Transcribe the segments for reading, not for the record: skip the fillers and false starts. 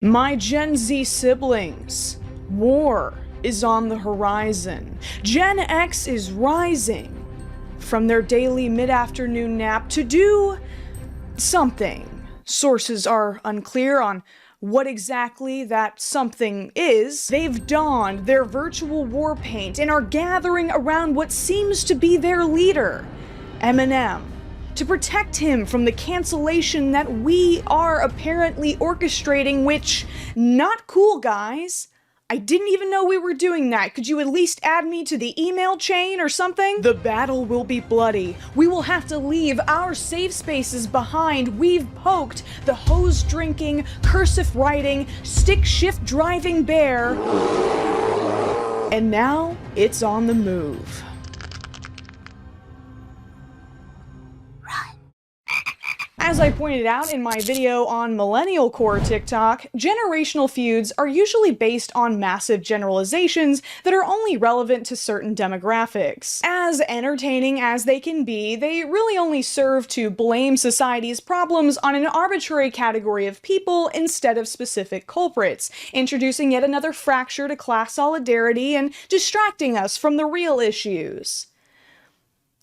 My Gen Z siblings, war is on the horizon. Gen X is rising from their daily mid-afternoon nap to do something. Sources are unclear on what exactly that something is. They've donned their virtual war paint and are gathering around what seems to be their leader, Eminem, to protect him from the cancellation that we are apparently orchestrating, which, not cool, guys. I didn't even know we were doing that. Could you at least add me to the email chain or something? The battle will be bloody. We will have to leave our safe spaces behind. We've poked the hose-drinking, cursive-writing, stick-shift driving bear. And now, it's on the move. As I pointed out in my video on Millennial Core TikTok, generational feuds are usually based on massive generalizations that are only relevant to certain demographics. As entertaining as they can be, they really only serve to blame society's problems on an arbitrary category of people instead of specific culprits, introducing yet another fracture to class solidarity and distracting us from the real issues.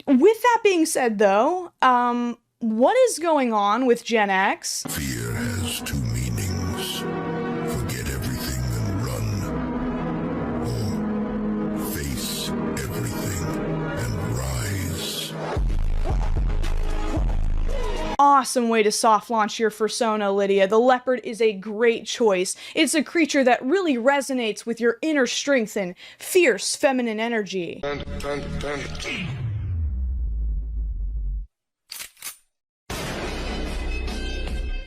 With that being said though, what is going on with Gen X? Fear has two meanings. Forget everything and run. Or face everything and rise. Awesome way to soft launch your persona, Lydia. The leopard is a great choice. It's a creature that really resonates with your inner strength and fierce feminine energy.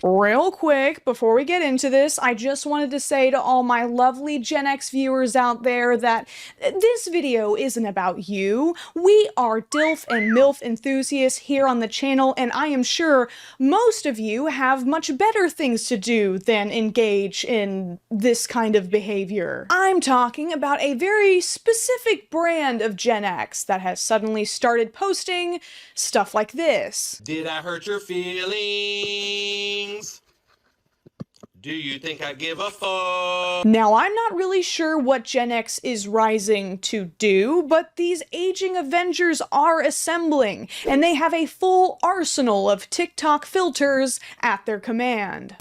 Real quick, before we get into this, I just wanted to say to all my lovely Gen X viewers out there that this video isn't about you. We are DILF and MILF enthusiasts here on the channel, and I am sure most of you have much better things to do than engage in this kind of behavior. I'm talking about a very specific brand of Gen X that has suddenly started posting stuff like this. Did I hurt your feelings? Do you think I give a fuck? Now, I'm not really sure what Gen X is rising to do, but these aging Avengers are assembling, and they have a full arsenal of TikTok filters at their command.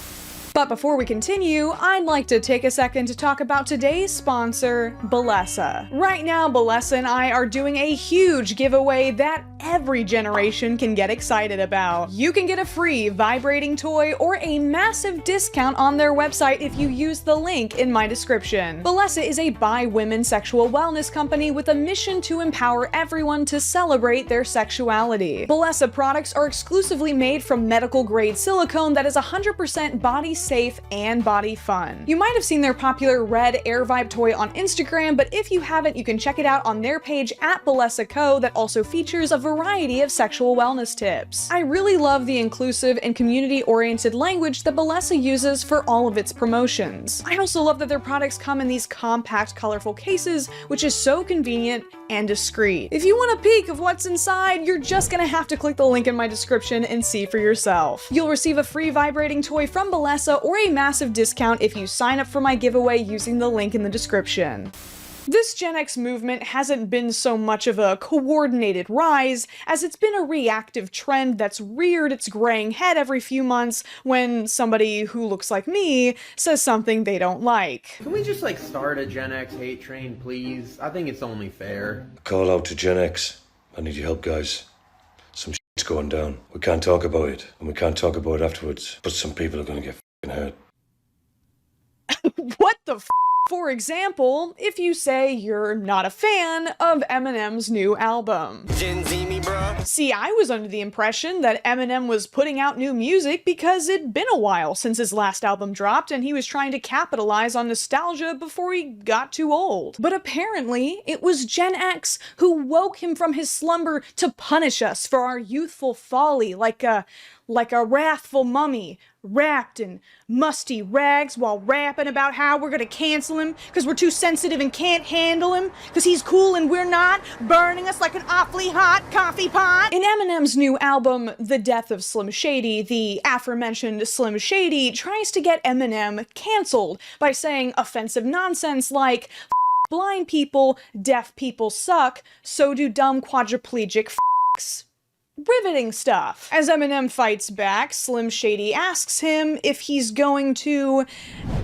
But before we continue, I'd like to take a second to talk about today's sponsor, Bellesa. Right now, Bellesa and I are doing a huge giveaway that every generation can get excited about. You can get a free vibrating toy or a massive discount on their website if you use the link in my description. Bellesa is a bi-women sexual wellness company with a mission to empower everyone to celebrate their sexuality. Bellesa products are exclusively made from medical-grade silicone that is 100% body safe and body fun. You might have seen their popular red Air Vibe toy on Instagram, but if you haven't, you can check it out on their page at Bellesa Co. that also features a variety of sexual wellness tips. I really love the inclusive and community-oriented language that Bellesa uses for all of its promotions. I also love that their products come in these compact, colorful cases, which is so convenient and discreet. If you want a peek of what's inside, you're just gonna have to click the link in my description and see for yourself. You'll receive a free vibrating toy from Bellesa or a massive discount if you sign up for my giveaway using the link in the description. This Gen X movement hasn't been so much of a coordinated rise as it's been a reactive trend that's reared its graying head every few months when somebody who looks like me says something they don't like. Can we just start a Gen X hate train, please? I think it's only fair. Call out to Gen X. I need your help, guys. Some shit's going down. We can't talk about it, and we can't talk about it afterwards, but some people are gonna get f***ing hurt. What the f***? For example, if you say you're not a fan of Eminem's new album. Gen Z me, bruh. See, I was under the impression that Eminem was putting out new music because it'd been a while since his last album dropped and he was trying to capitalize on nostalgia before he got too old. But apparently, it was Gen X who woke him from his slumber to punish us for our youthful folly like a wrathful mummy wrapped in musty rags while rapping about how we're gonna cancel him because we're too sensitive and can't handle him because he's cool and we're not, burning us like an awfully hot coffee coffee pot. In Eminem's new album, The Death of Slim Shady, the aforementioned Slim Shady tries to get Eminem canceled by saying offensive nonsense like, blind people, deaf people suck, so do dumb quadriplegic f***s. Riveting stuff. As Eminem fights back, Slim Shady asks him if he's going to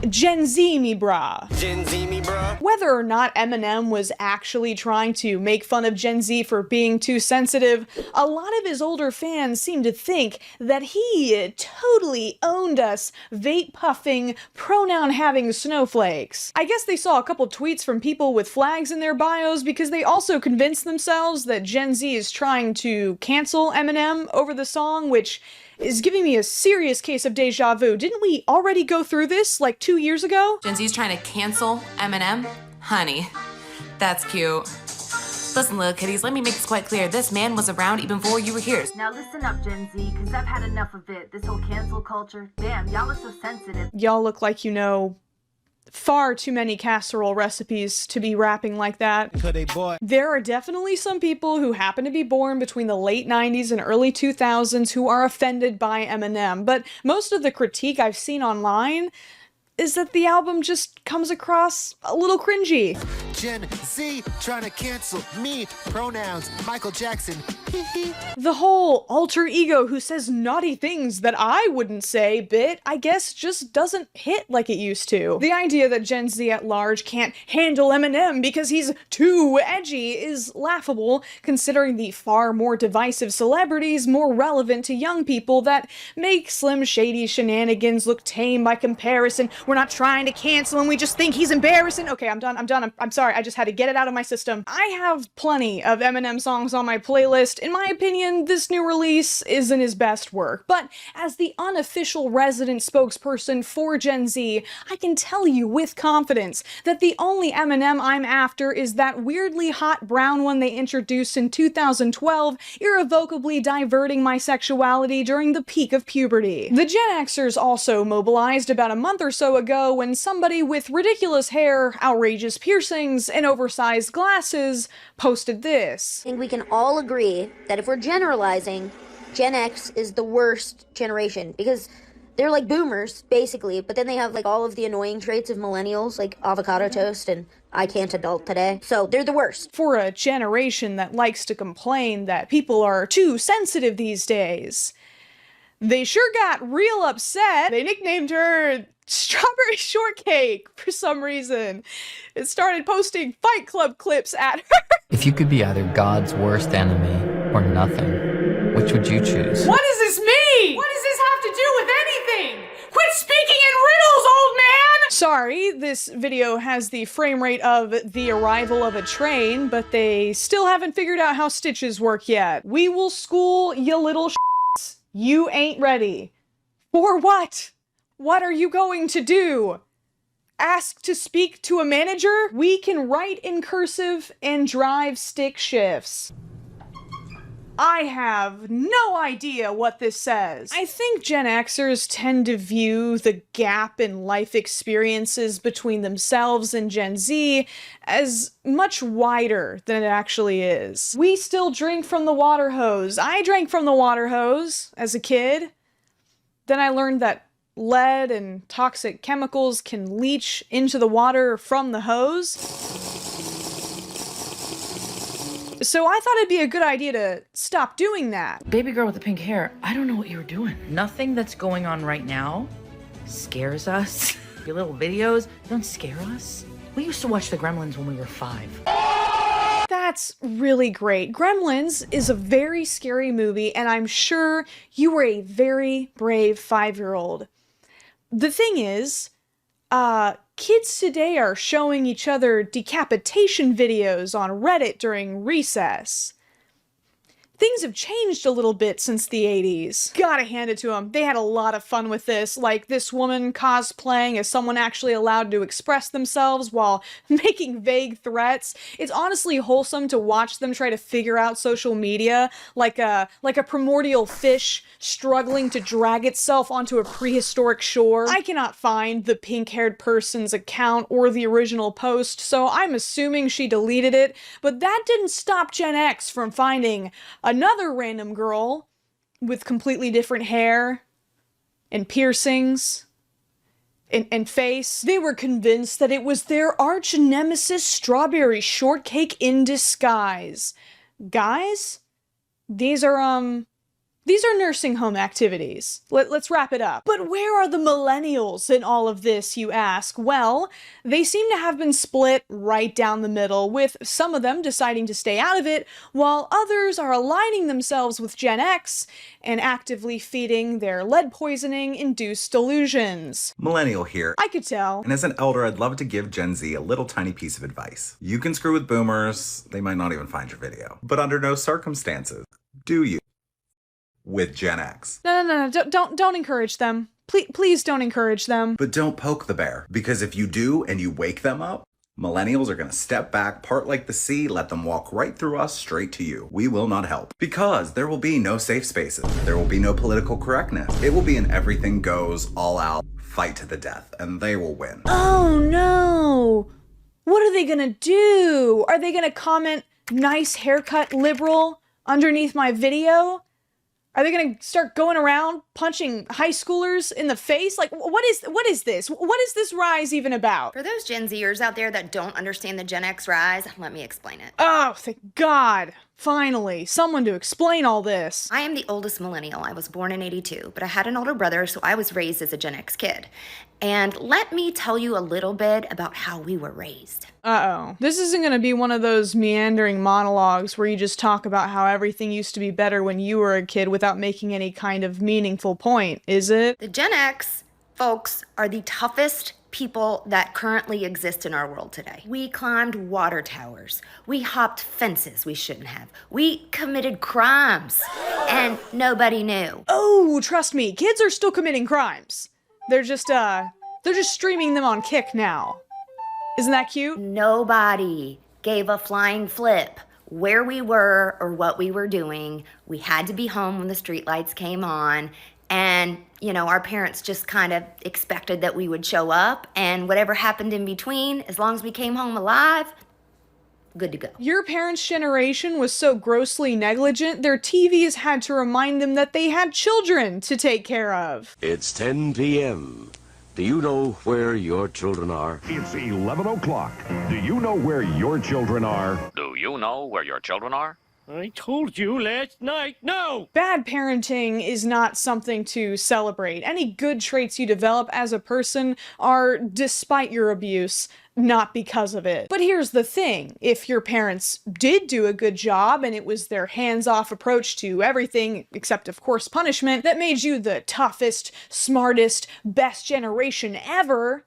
Gen Z me brah. Gen Z me, bruh. Whether or not Eminem was actually trying to make fun of Gen Z for being too sensitive, a lot of his older fans seem to think that he totally owned us vape-puffing, pronoun-having snowflakes. I guess they saw a couple tweets from people with flags in their bios because they also convinced themselves that Gen Z is trying to cancel Eminem over the song, which is giving me a serious case of deja vu. Didn't we already go through this like 2 years ago? Gen Z's trying to cancel Eminem? Honey, that's cute. Listen, little kitties, let me make this quite clear. This man was around even before you were here. Now listen up, Gen Z, because I've had enough of it. This whole cancel culture. Damn, y'all are so sensitive. Y'all look like you know far too many casserole recipes to be rapping like that. There are definitely some people who happen to be born between the late 90s and early 2000s who are offended by Eminem, but most of the critique I've seen online is that the album just comes across a little cringy. Gen Z trying to cancel me. Pronouns, Michael Jackson. The whole alter ego who says naughty things that I wouldn't say bit, I guess, just doesn't hit like it used to. The idea that Gen Z at large can't handle Eminem because he's too edgy is laughable, considering the far more divisive celebrities more relevant to young people that make Slim Shady shenanigans look tame by comparison. We're not trying to cancel him, we just think he's embarrassing. Okay, I'm done, I'm sorry, I just had to get it out of my system. I have plenty of Eminem songs on my playlist. In my opinion, this new release isn't his best work, but as the unofficial resident spokesperson for Gen Z, I can tell you with confidence that the only Eminem I'm after is that weirdly hot brown one they introduced in 2012, irrevocably diverting my sexuality during the peak of puberty. The Gen Xers also mobilized about a month or so ago when somebody with ridiculous hair, outrageous piercings, and oversized glasses posted this. I think we can all agree that if we're generalizing, Gen X is the worst generation because they're like boomers, basically, but then they have like all of the annoying traits of millennials, like avocado toast and I can't adult today. So they're the worst. For a generation that likes to complain that people are too sensitive these days, they sure got real upset. They nicknamed her Strawberry Shortcake for some reason. It started posting Fight Club clips at her. If you could be either God's worst enemy or nothing, which would you choose? What does this mean? What does this have to do with anything? Quit speaking in riddles, old man! Sorry, this video has the frame rate of the arrival of a train, but they still haven't figured out how stitches work yet. We will school you little shits. You ain't ready. For what? What are you going to do? Ask to speak to a manager? We can write in cursive and drive stick shifts. I have no idea what this says. I think Gen Xers tend to view the gap in life experiences between themselves and Gen Z as much wider than it actually is. We still drink from the water hose. I drank from the water hose as a kid. Then I learned that lead and toxic chemicals can leach into the water from the hose. So I thought it'd be a good idea to stop doing that. Baby girl with the pink hair, I don't know what you were doing. Nothing that's going on right now scares us. Your little videos don't scare us. We used to watch the Gremlins when we were 5. That's really great. Gremlins is a very scary movie, and I'm sure you were a very brave 5-year-old. The thing is, kids today are showing each other decapitation videos on Reddit during recess. Things have changed a little bit since the 80s. Gotta hand it to them. They had a lot of fun with this, like this woman cosplaying as someone actually allowed to express themselves while making vague threats. It's honestly wholesome to watch them try to figure out social media, like a primordial fish struggling to drag itself onto a prehistoric shore. I cannot find the pink-haired person's account or the original post, so I'm assuming she deleted it, but that didn't stop Gen X from finding another random girl with completely different hair and piercings and face. They were convinced that it was their arch nemesis Strawberry Shortcake in disguise. Guys, these are nursing home activities. Let's wrap it up. But where are the millennials in all of this, you ask? Well, they seem to have been split right down the middle, with some of them deciding to stay out of it, while others are aligning themselves with Gen X and actively feeding their lead poisoning-induced delusions. Millennial here. I could tell. And as an elder, I'd love to give Gen Z a little tiny piece of advice. You can screw with boomers, they might not even find your video. But under no circumstances do you with Gen X. No, don't encourage them. Please don't encourage them. But don't poke the bear, because if you do and you wake them up, millennials are gonna step back, part like the sea, let them walk right through us straight to you. We will not help. Because there will be no safe spaces. There will be no political correctness. It will be an everything goes, all out, fight to the death, and they will win. Oh no! What are they gonna do? Are they gonna comment, "Nice haircut, liberal," underneath my video? Are they gonna start going around punching high schoolers in the face? Like, what is this? What is this rise even about? For those Gen Zers out there that don't understand the Gen X rise, let me explain it. Oh, thank God. Finally, someone to explain all this. I am the oldest millennial. I was born in '82, but I had an older brother, so I was raised as a Gen X kid. And let me tell you a little bit about how we were raised. Uh-oh. This isn't gonna be one of those meandering monologues where you just talk about how everything used to be better when you were a kid without making any kind of meaningful point, is it? The Gen X folks are the toughest people that currently exist in our world today. We climbed water towers. We hopped fences we shouldn't have. We committed crimes, and nobody knew. Oh, trust me, kids are still committing crimes. They're just streaming them on Kick now. Isn't that cute? Nobody gave a flying flip where we were or what we were doing. We had to be home when the streetlights came on. And, our parents just kind of expected that we would show up, and whatever happened in between, as long as we came home alive, good to go. Your parents' generation was so grossly negligent, their TVs had to remind them that they had children to take care of. It's 10 p.m. Do you know where your children are? It's 11 o'clock. Do you know where your children are? Do you know where your children are? I told you last night, no! Bad parenting is not something to celebrate. Any good traits you develop as a person are despite your abuse, not because of it. But here's the thing, if your parents did do a good job and it was their hands-off approach to everything, except of course punishment, that made you the toughest, smartest, best generation ever,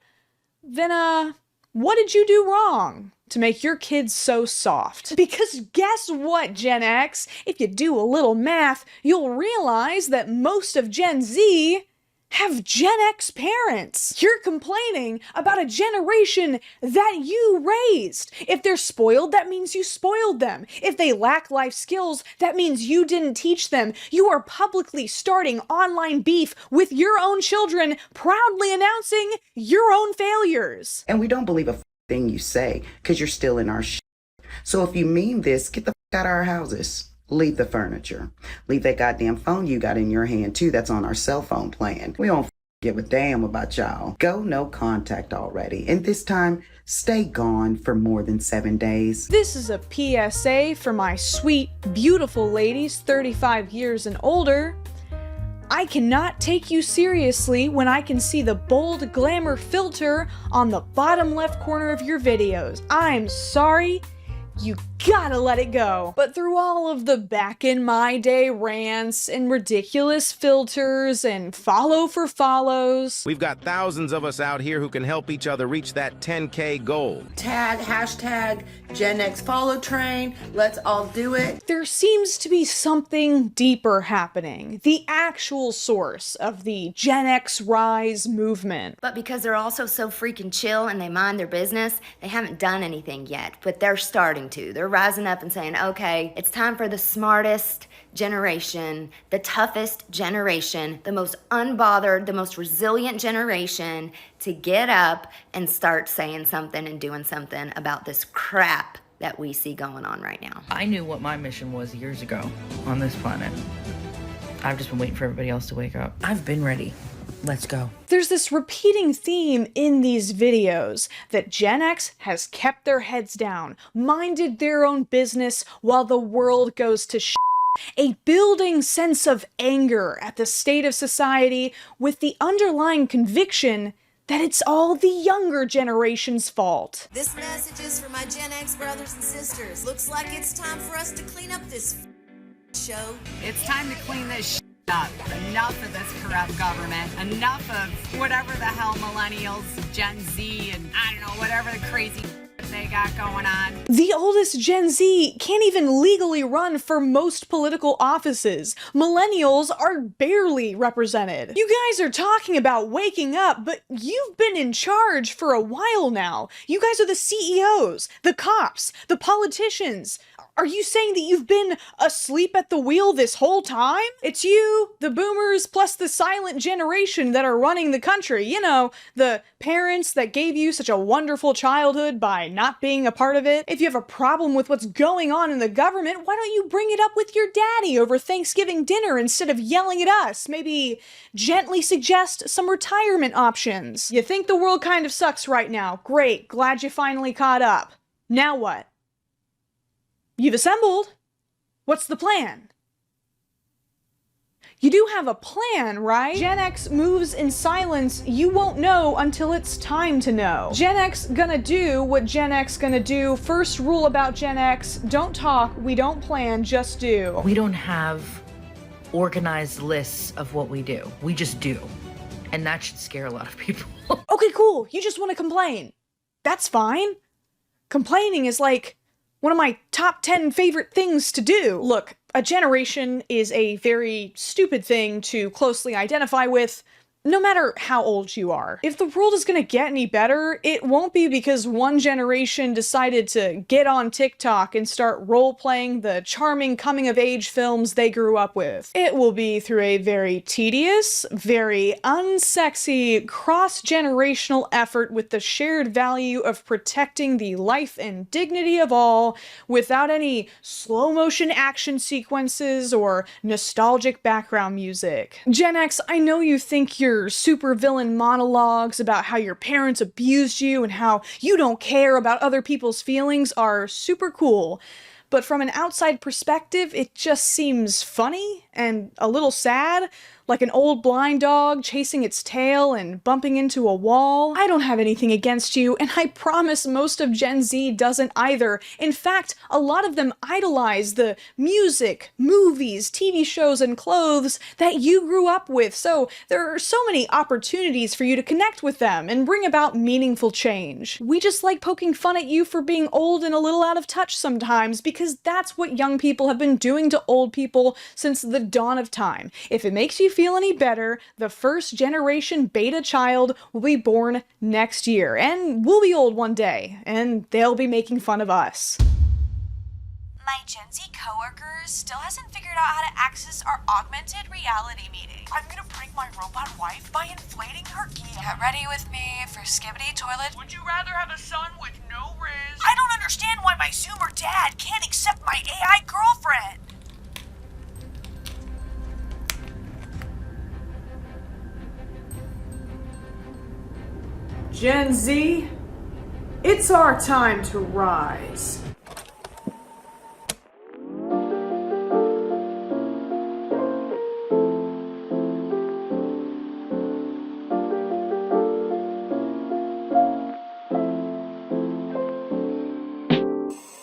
then what did you do wrong to make your kids so soft? Because guess what, Gen X? If you do a little math, you'll realize that most of Gen Z have Gen X parents. You're complaining about a generation that you raised. If they're spoiled, that means you spoiled them. If they lack life skills, that means you didn't teach them. You are publicly starting online beef with your own children, proudly announcing your own failures. And we don't believe a thing you say, because you're still in our shit. So if you mean this, get the out of our houses. Leave the furniture. Leave that goddamn phone you got in your hand, too, that's on our cell phone plan. We don't give a damn about y'all. Go no contact already. And this time, stay gone for more than 7 days. This is a PSA for my sweet, beautiful ladies 35 years and older. I cannot take you seriously when I can see the bold glamour filter on the bottom left corner of your videos. I'm sorry. You gotta let it go. But through all of the back in my day rants and ridiculous filters and follow for follows, we've got thousands of us out here who can help each other reach that 10K goal. Hashtag Gen X follow train. Let's all do it. There seems to be something deeper happening. The actual source of the Gen X rise movement. But because they're also so freaking chill and they mind their business, they haven't done anything yet, but they're starting to. They're rising up and saying, okay, it's time for the smartest generation, the toughest generation, the most unbothered, the most resilient generation to get up and start saying something and doing something about this crap that we see going on right now. I knew what my mission was years ago on this planet. I've just been waiting for everybody else to wake up. I've been ready. Let's go. There's this repeating theme in these videos that Gen X has kept their heads down, minded their own business while the world goes to shit. A building sense of anger at the state of society with the underlying conviction that it's all the younger generation's fault. This message is for my Gen X brothers and sisters. Looks like it's time for us to clean up this show. It's time to clean this up. Enough of this corrupt government. Enough of whatever the hell millennials, Gen Z, and I don't know, whatever the crazy they got going on. The oldest Gen Z can't even legally run for most political offices. Millennials are barely represented. You guys are talking about waking up, but you've been in charge for a while now. You guys are the CEOs, the cops, the politicians. Are you saying that you've been asleep at the wheel this whole time? It's you, the boomers, plus the silent generation that are running the country. You know, the parents that gave you such a wonderful childhood by not being a part of it. If you have a problem with what's going on in the government, why don't you bring it up with your daddy over Thanksgiving dinner instead of yelling at us? Maybe gently suggest some retirement options. You think the world kind of sucks right now. Great, glad you finally caught up. Now what? You've assembled. What's the plan? You do have a plan, right? Gen X moves in silence. You won't know until it's time to know. Gen X gonna do what Gen X gonna do. First rule about Gen X, don't talk, we don't plan, just do. We don't have organized lists of what we do. We just do. And that should scare a lot of people. Okay, cool. You just want to complain. That's fine. Complaining is like one of my top 10 favorite things to do. Look, a generation is a very stupid thing to closely identify with, no matter how old you are. If the world is gonna get any better, it won't be because one generation decided to get on TikTok and start role-playing the charming coming-of-age films they grew up with. It will be through a very tedious, very unsexy, cross-generational effort with the shared value of protecting the life and dignity of all without any slow-motion action sequences or nostalgic background music. Gen X, I know you think your supervillain monologues about how your parents abused you and how you don't care about other people's feelings are super cool, but from an outside perspective, it just seems funny and a little sad, like an old blind dog chasing its tail and bumping into a wall. I don't have anything against you, and I promise most of Gen Z doesn't either. In fact, a lot of them idolize the music, movies, TV shows, and clothes that you grew up with, so there are so many opportunities for you to connect with them and bring about meaningful change. We just like poking fun at you for being old and a little out of touch sometimes, because that's what young people have been doing to old people since the dawn of time. If it makes you feel any better, the first generation beta child will be born next year, and we'll be old one day, and they'll be making fun of us. My Gen Z coworker still hasn't figured out how to access our augmented reality meeting. I'm gonna prank my robot wife by inflating her geek. Get ready with me for Skibbity Toilet. Would you rather have a son with no riz? I don't understand why my Zoomer dad can't accept my AI girlfriend. Gen Z, it's our time to rise.